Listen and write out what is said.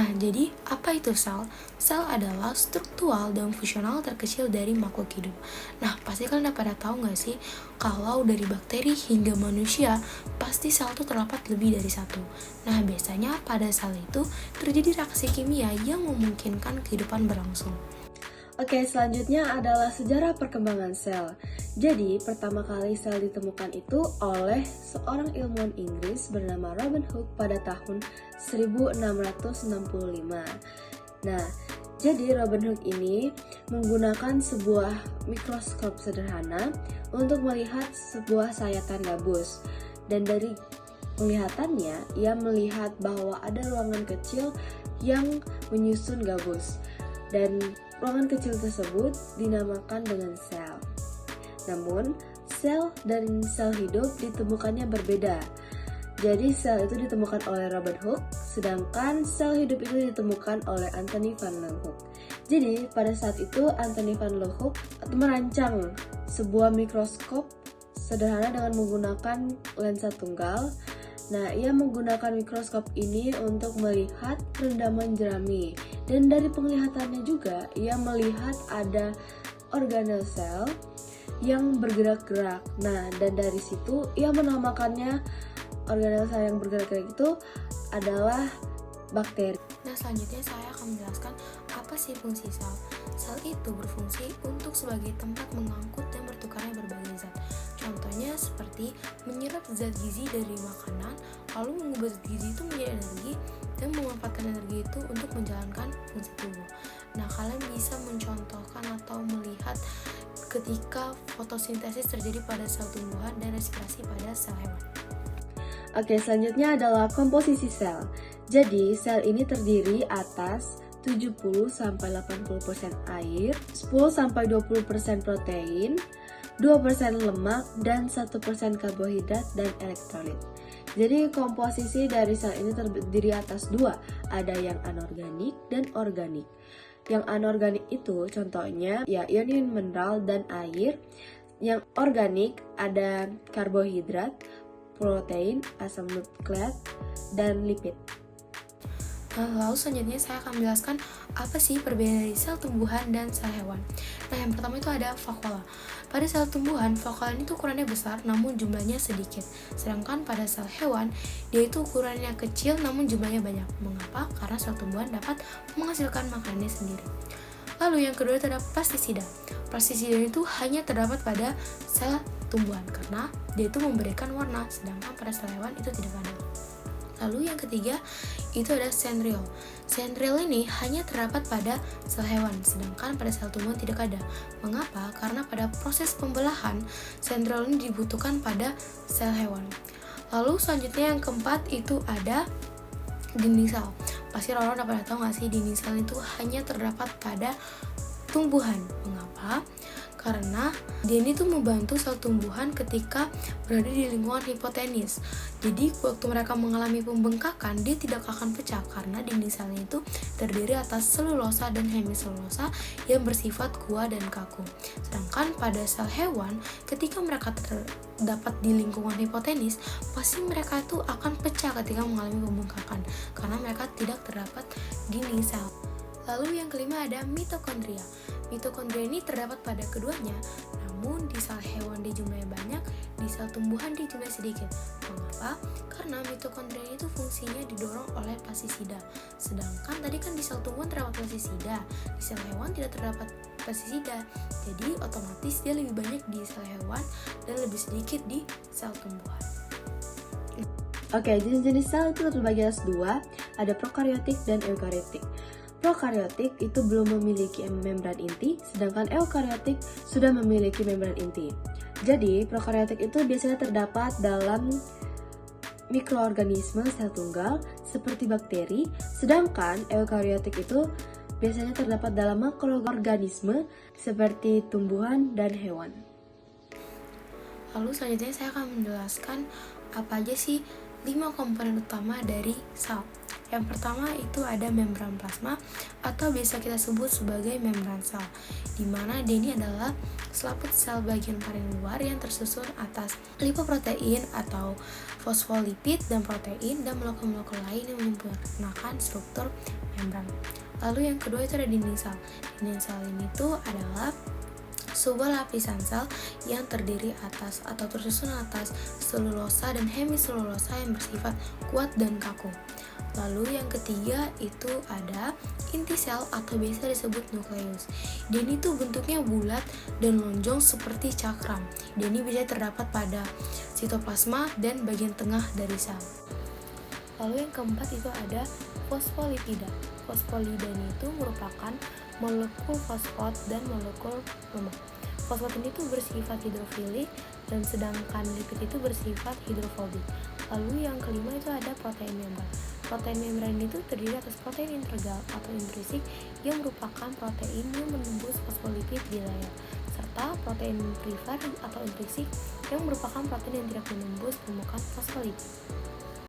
Nah, jadi apa itu sel? Sel adalah struktural dan fungsional terkecil dari makhluk hidup. Nah, pasti kalian udah pada tahu nggak sih, kalau dari bakteri hingga manusia, pasti sel itu terdapat lebih dari satu. Nah, biasanya pada sel itu terjadi reaksi kimia yang memungkinkan kehidupan berlangsung. Oke, selanjutnya adalah sejarah perkembangan sel. Jadi, pertama kali sel ditemukan itu oleh seorang ilmuwan Inggris bernama Robert Hooke pada tahun 1665. Nah, jadi Robert Hooke ini menggunakan sebuah mikroskop sederhana untuk melihat sebuah sayatan gabus. Dan dari penglihatannya, ia melihat bahwa ada ruangan kecil yang menyusun gabus. Dan ruangan kecil tersebut dinamakan dengan sel. Namun, sel dan sel hidup ditemukannya berbeda. Jadi, sel itu ditemukan oleh Robert Hooke, sedangkan sel hidup itu ditemukan oleh Anthony van Leeuwenhoek. Jadi, pada saat itu Anthony van Leeuwenhoek merancang sebuah mikroskop sederhana dengan menggunakan lensa tunggal. Nah, ia menggunakan mikroskop ini untuk melihat rendaman jerami. Dan dari penglihatannya juga, ia melihat ada organel sel yang bergerak-gerak. Nah, dan dari situ ia menamakannya organel sel yang bergerak-gerak itu adalah bakteri. Nah, selanjutnya saya akan menjelaskan apa sih fungsi sel. Sel itu berfungsi untuk sebagai tempat mengangkut dan bertukarnya berbagai zat. Contohnya seperti menyerap zat gizi dari makanan, lalu mengubah zat gizi itu menjadi energi, dan memanfaatkan energi itu untuk menjalankan fungsi tubuh. Nah, kalian bisa mencontohkan atau melihat ketika fotosintesis terjadi pada sel tumbuhan dan respirasi pada sel hewan. Oke, selanjutnya adalah komposisi sel. Jadi, sel ini terdiri atas 70-80% air, 10-20% protein, 2% lemak, dan 1% karbohidrat dan elektrolit. Jadi komposisi dari sel ini terdiri atas dua, ada yang anorganik dan organik. Yang anorganik itu contohnya ya ion mineral dan air. Yang organik ada karbohidrat, protein, asam nukleat, dan lipid. Nah, lalu selanjutnya saya akan menjelaskan apa sih perbedaan dari sel tumbuhan dan sel hewan. Nah, yang pertama itu ada vakuola. Pada sel tumbuhan, vakuola itu ukurannya besar namun jumlahnya sedikit. Sedangkan pada sel hewan, dia itu ukurannya kecil namun jumlahnya banyak. Mengapa? Karena sel tumbuhan dapat menghasilkan makanannya sendiri. Lalu yang kedua terdapat plastisida. Plastisida itu hanya terdapat pada sel tumbuhan karena dia itu memberikan warna, sedangkan pada sel hewan itu tidak ada. Lalu yang ketiga itu ada centriole. Centriole ini hanya terdapat pada sel hewan, sedangkan pada sel tumbuhan tidak ada. Mengapa? Karena pada proses pembelahan, centriole ini dibutuhkan pada sel hewan. Lalu selanjutnya yang keempat itu ada dinding sel. Pasti orang-orang udah pada tahu nggak sih, dinding sel itu hanya terdapat pada tumbuhan. Mengapa? Karena dia ini tuh membantu sel tumbuhan ketika berada di lingkungan hipotenis. Jadi waktu mereka mengalami pembengkakan, dia tidak akan pecah karena dinding selnya itu terdiri atas selulosa dan hemiselulosa yang bersifat kuat dan kaku. Sedangkan pada sel hewan, ketika mereka terdapat di lingkungan hipotenis, pasti mereka itu akan pecah ketika mengalami pembengkakan karena mereka tidak terdapat dinding sel. Lalu yang kelima ada mitokondria. Mitokondria ini terdapat pada keduanya, namun di sel hewan dia jumlahnya banyak, di sel tumbuhan dia jumlahnya sedikit. Mengapa? Karena mitokondria itu fungsinya didorong oleh plastisida. Sedangkan tadi kan di sel tumbuhan terdapat plastisida, di sel hewan tidak terdapat plastisida. Jadi otomatis dia lebih banyak di sel hewan dan lebih sedikit di sel tumbuhan. Oke, jenis-jenis sel itu terbagi atas dua, ada prokariotik dan eukariotik. Prokariotik itu belum memiliki membran inti, sedangkan eukariotik sudah memiliki membran inti. Jadi, prokariotik itu biasanya terdapat dalam mikroorganisme sel tunggal seperti bakteri, sedangkan eukariotik itu biasanya terdapat dalam makroorganisme seperti tumbuhan dan hewan. Lalu selanjutnya saya akan menjelaskan apa aja sih 5 komponen utama dari sel. Yang pertama itu ada membran plasma atau biasa kita sebut sebagai membran sel, di mana dia ini adalah selaput sel bagian paling luar yang tersusun atas lipoprotein atau fosfolipid dan protein dan molekul-molekul lain yang menyempurnakan struktur membran. Lalu yang kedua itu ada dinding sel. Dinding sel ini tuh adalah sebuah lapisan sel yang terdiri atas atau tersusun atas selulosa dan hemiselulosa yang bersifat kuat dan kaku. Lalu yang ketiga itu ada inti sel atau biasa disebut nukleus. Dia ini tuh bentuknya bulat dan lonjong seperti cakram. Dia ini bisa terdapat pada sitoplasma dan bagian tengah dari sel. Lalu yang keempat itu ada fosfolipida. Fosfolipida itu merupakan molekul fosfat dan molekul lemak. Fosfat ini tuh bersifat hidrofilik dan sedangkan lipid itu bersifat hidrofobik. Lalu yang kelima itu ada protein membran. Protein membran itu terdiri atas protein integral atau intrinsik yang merupakan protein yang menembus fosfolipid di layar, serta protein primer atau intrinsik yang merupakan protein yang tidak menembus permukaan fosfolipid.